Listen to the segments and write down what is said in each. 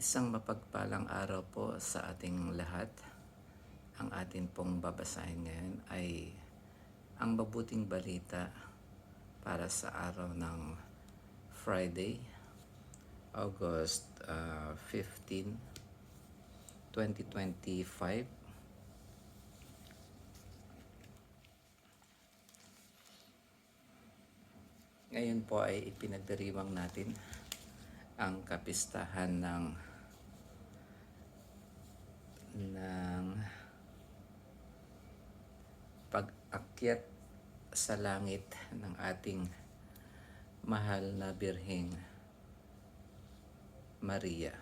Isang mapagpalang araw po sa ating lahat. Ang atin pong babasahin ngayon ay ang mabuting balita para sa araw ng Friday, August 15, 2025. Ngayon po ay ipinagdiriwang natin ang kapistahan ng pag-akyat sa langit ng ating mahal na Birheng Maria.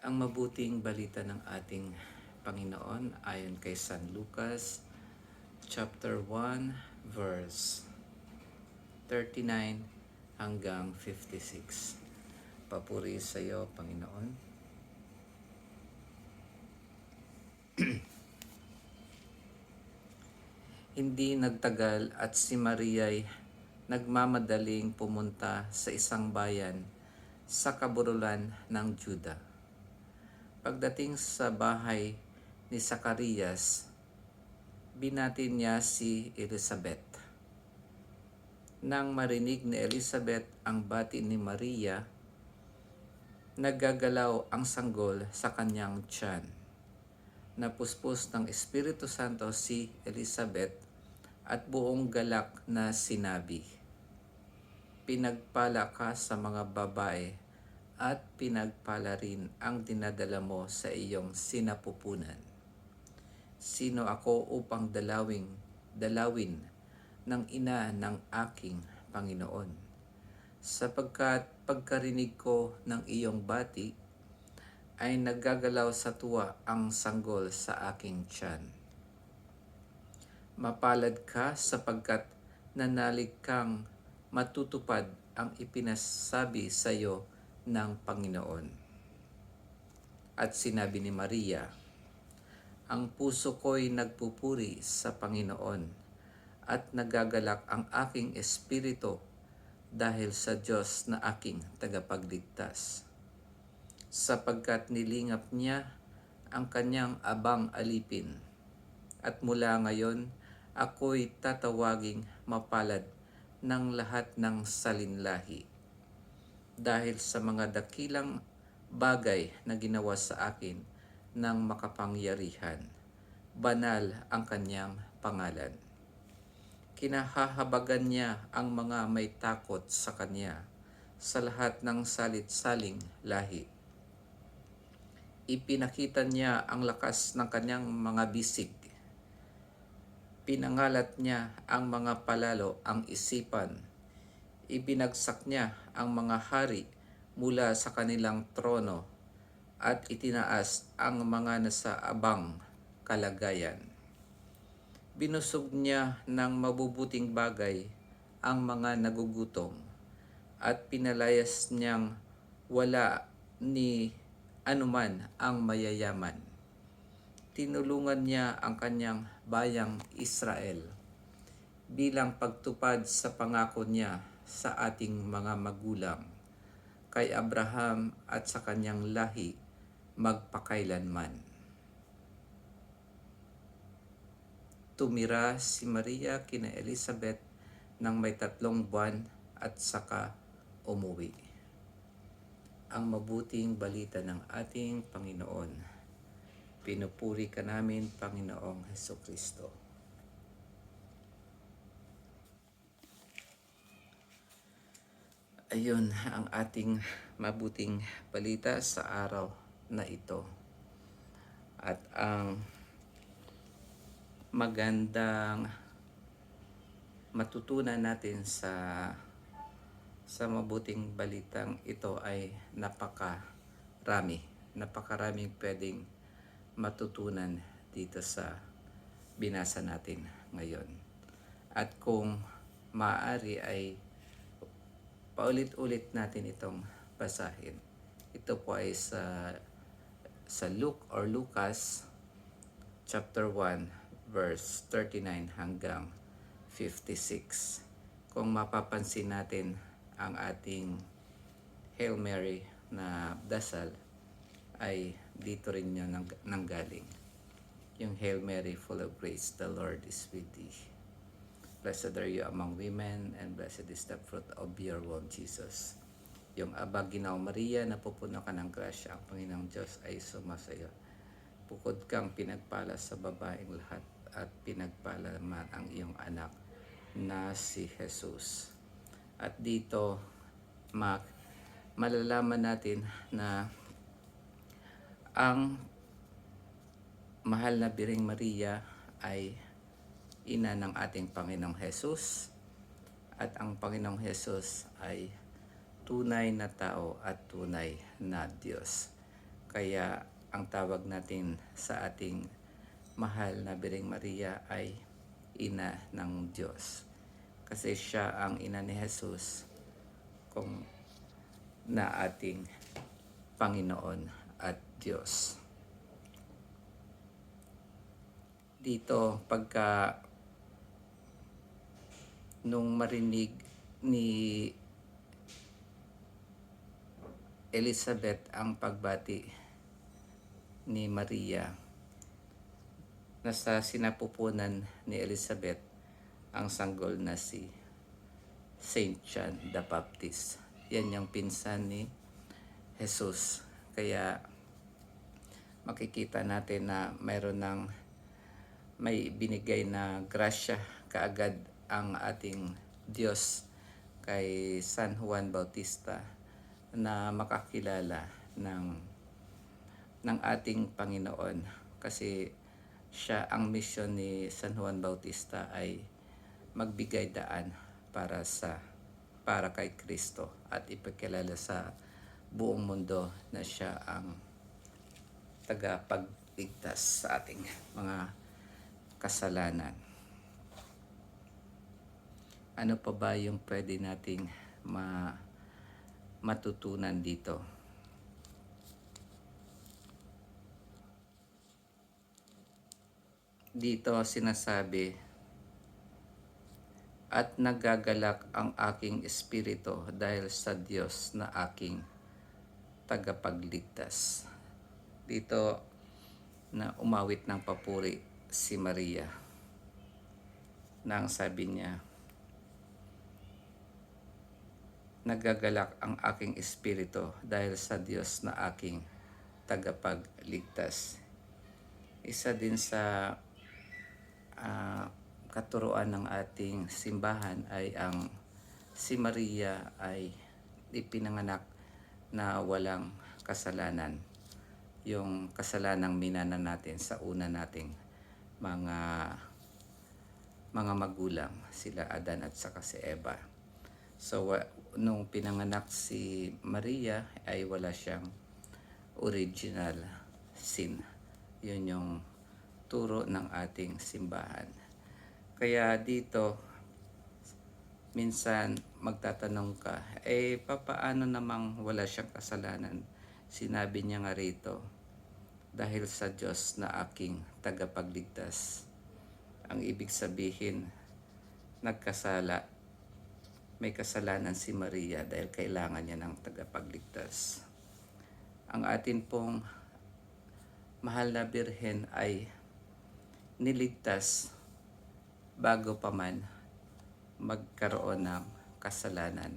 Ang mabuting balita ng ating Panginoon ayon kay San Lucas chapter 1 verse 39 hanggang 56. Papuri sa iyo, Panginoon. Hindi nagtagal at si Maria'y nagmamadaling pumunta sa isang bayan sa kaburulan ng Juda. Pagdating sa bahay ni Zacarias, binati niya si Elizabeth. Nang marinig ni Elizabeth ang bati ni Maria, naggagalaw ang sanggol sa kanyang tiyan. Napuspos ng Espiritu Santo si Elizabeth at buong galak na sinabi, "Pinagpala ka sa mga babae at pinagpala rin ang dinadala mo sa iyong sinapupunan. Sino ako upang dalawin ng ina ng aking Panginoon? Sapagkat pagkarinig ko ng iyong bati, ay naggagalaw sa tuwa ang sanggol sa aking tiyan. Mapalad ka sapagkat nanalig kang matutupad ang ipinasabi sa iyo ng Panginoon." At sinabi ni Maria, "Ang puso ko'y nagpupuri sa Panginoon at nagagalak ang aking espiritu dahil sa Diyos na aking tagapagligtas. Sapagkat nilingap niya ang kanyang abang alipin, at mula ngayon ako'y tatawaging mapalad ng lahat ng salinlahi. Dahil sa mga dakilang bagay na ginawa sa akin ng makapangyarihan, banal ang kanyang pangalan. Kinahahabagan niya ang mga may takot sa kanya sa lahat ng salit-saling lahi. Ipinakita niya ang lakas ng kanyang mga bisig. Pinangalat niya ang mga palalo ang isipan. Ibinagsak niya ang mga hari mula sa kanilang trono at itinaas ang mga nasa abang kalagayan. Binusog niya ng mabubuting bagay ang mga nagugutom at pinalayas niyang wala ni anuman ang mayayaman. Tinulungan niya ang kanyang bayang Israel bilang pagtupad sa pangako niya sa ating mga magulang, kay Abraham at sa kanyang lahi magpakailanman." Tumira si Maria kina Elizabeth ng may 3 buwan at saka umuwi. Ang mabuting balita ng ating Panginoon. Pinupuri ka namin, Panginoong Hesukristo. Ayun ang ating mabuting balita sa araw na ito. At ang magandang matutunan natin sa mabuting balitang ito ay napakaraming pwedeng matutunan dito sa binasa natin ngayon. At kung maaari ay paulit-ulit natin itong basahin. Ito po ay sa Luke or Lucas chapter 1 verse 39 hanggang 56. Kung mapapansin natin ang ating Hail Mary na dasal ay dito rin yun nanggaling. Yung Hail Mary, full of grace, the Lord is with thee. Blessed are you among women, and blessed is the fruit of your womb, Jesus. Yung Aba, Ginao Maria, napupuno ka ng grasya, ang Panginoong Diyos ay sumasayo. Bukod kang pinagpala sa babaeng lahat, at pinagpala naman ang iyong anak na si Jesus. At dito, malalaman natin na ang mahal na Birheng Maria ay ina ng ating Panginoong Jesus, at ang Panginoong Jesus ay tunay na tao at tunay na Diyos. Kaya ang tawag natin sa ating mahal na Birheng Maria ay ina ng Diyos. Kasi siya ang ina ni Jesus kung na ating Panginoon at Diyos. Dito, pagka nung marinig ni Elizabeth ang pagbati ni Maria, nasa sinapupunan ni Elizabeth ang sanggol na si Saint John the Baptist. Yan yung pinsan ni Jesus. Kaya makikita natin na may binigay na grasya kaagad ang ating Diyos kay San Juan Bautista na makakilala ng ating Panginoon, kasi siya, ang mission ni San Juan Bautista ay magbigay daan para kay Kristo at ipakilala sa buong mundo na siya ang tagapagligtas sa ating mga kasalanan. Ano pa ba yung pwede nating matutunan dito? Dito sinasabi, at nagagalak ang aking espiritu dahil sa Diyos na aking tagapagligtas. Dito na umawit ng papuri si Maria na ang sabi niya, nagagalak ang aking espiritu dahil sa Diyos na aking tagapagligtas. Isa din sa katuruan ng ating simbahan ay ang si Maria ay ipinanganak na walang kasalanan. Yung kasalanang minanan natin sa una nating mga magulang, sila Adan at saka si Eva. So nung pinanganak si Maria ay wala siyang original sin. Yun yung turo ng ating simbahan. Kaya dito, minsan magtatanong ka, papaano namang wala siyang kasalanan? Sinabi niya nga rito, dahil sa Diyos na aking tagapagligtas. Ang ibig sabihin, may kasalanan si Maria dahil kailangan niya ng tagapagligtas. Ang atin pong mahal na Birhen ay niligtas bago pa man magkaroon ng kasalanan.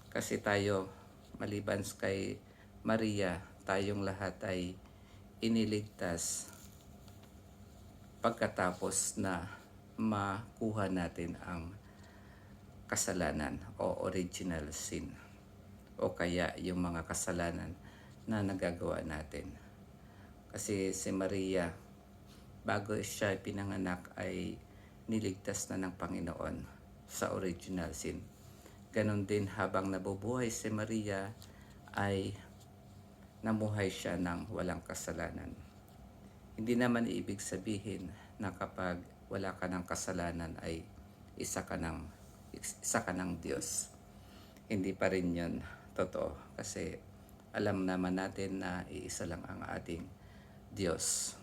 Kasi tayo, maliban kay Maria, tayong lahat ay iniligtas pagkatapos na makuha natin ang kasalanan o original sin, o kaya yung mga kasalanan na nagagawa natin. Kasi si Maria, bago siya pinanganak ay niligtas na ng Panginoon sa original sin. Ganon din habang nabubuhay si Maria ay namuhay siya ng walang kasalanan. Hindi naman ibig sabihin na kapag wala ka ng kasalanan ay isa ka ng Diyos. Hindi pa rin yun totoo, kasi alam naman natin na iisa lang ang ating Diyos,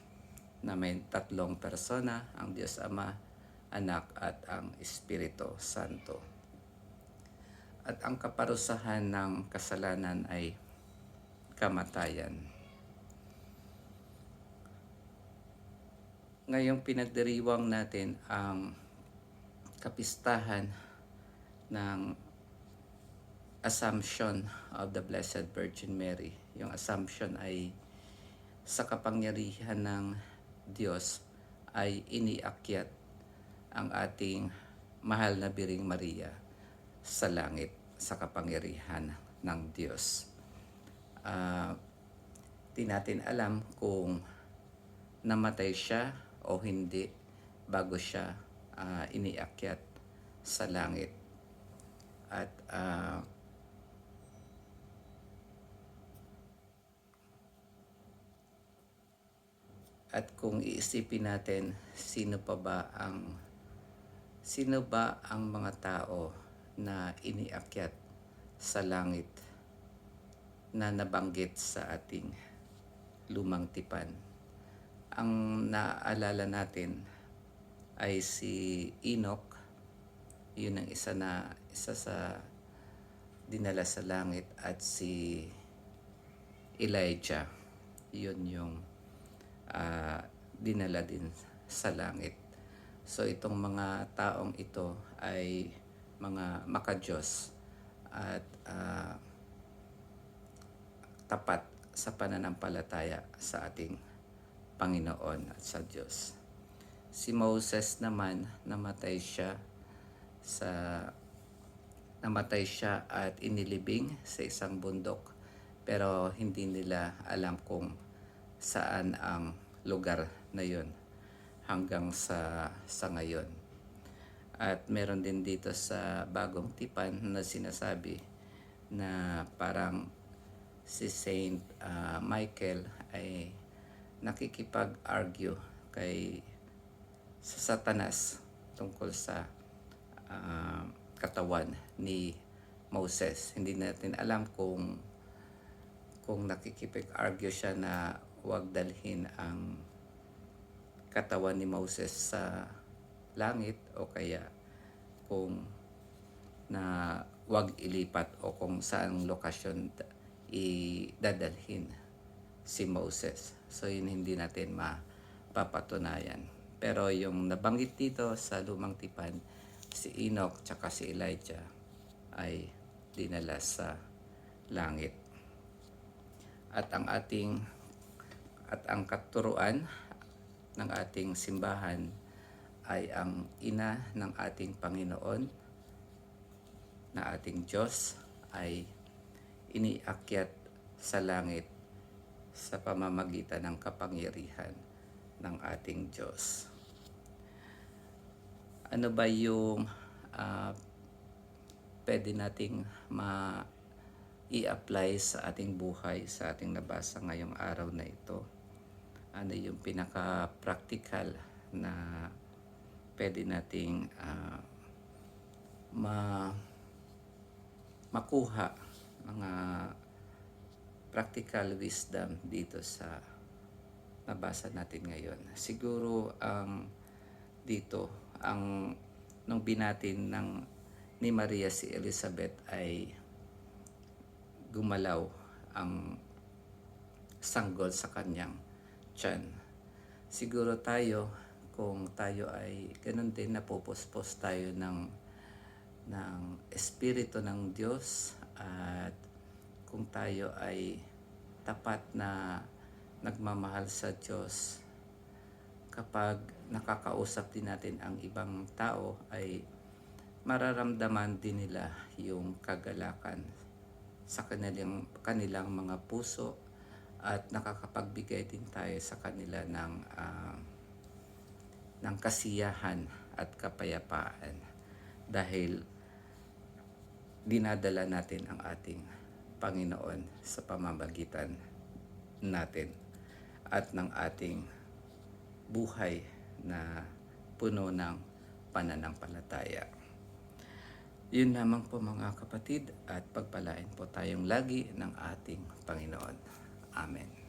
na may tatlong persona, ang Diyos Ama Anak at ang Espiritu Santo. At ang kaparusahan ng kasalanan ay kamatayan. Ngayong pinagdiriwang natin ang kapistahan ng Assumption of the Blessed Virgin Mary. Yung Assumption ay sa kapangyarihan ng Diyos ay iniakyat ang ating mahal na Biring Maria sa langit sa kapangyarihan ng Diyos. Di natin alam kung namatay siya o hindi bago siya iniakyat sa langit. At kung iisipin natin sino ba ang mga tao na iniakyat sa langit na nabanggit sa ating lumang tipan. Ang naaalala natin ay si Enoch. Yun ang isa sa dinala sa langit, at si Elijah. Yun yung dinala din sa langit. So itong mga taong ito ay mga makadiyos at tapat sa pananampalataya sa ating Panginoon at sa Diyos. Si Moses naman, namatay siya at inilibing sa isang bundok, pero hindi nila alam kung saan ang lugar na yun hanggang sa ngayon. At meron din dito sa bagong tipan na sinasabi na parang si Saint Michael ay nakikipag-argue sa Satanas tungkol sa katawan ni Moses. Hindi natin alam kung nakikipag-argue siya na huwag dalhin ang katawan ni Moses sa langit, o kaya kung na huwag ilipat, o kung saan lokasyon idadalhin si Moses. So yun hindi natin mapapatunayan. Pero yung nabanggit dito sa lumang tipan, si Enoch tsaka si Elijah ay dinala sa langit. At ang katuruan ng ating simbahan ay ang ina ng ating Panginoon na ating Diyos ay iniakyat sa langit sa pamamagitan ng kapangyarihan ng ating Diyos. Ano ba yung pwede nating i-apply sa ating buhay, sa ating nabasa ngayong araw na ito? Ano yung pinaka-practical na pwede nating makuha, mga practical wisdom dito sa nabasa natin ngayon? Siguro nung binatin ni Maria si Elizabeth ay gumalaw ang sanggol sa kanyang tiyan. Siguro tayo, kung tayo ay ganun din, napupuspos tayo ng Espiritu ng Diyos, at kung tayo ay tapat na nagmamahal sa Diyos, kapag nakakausap din natin ang ibang tao, ay mararamdaman din nila yung kagalakan sa kanilang mga puso, at nakakapagbigay din tayo sa kanila ng kasiyahan at kapayapaan, dahil dinadala natin ang ating Panginoon sa pamamagitan natin at ng ating buhay na puno ng pananampalataya. Yun lamang po mga kapatid, at pagpalain po tayong lagi ng ating Panginoon. Amen.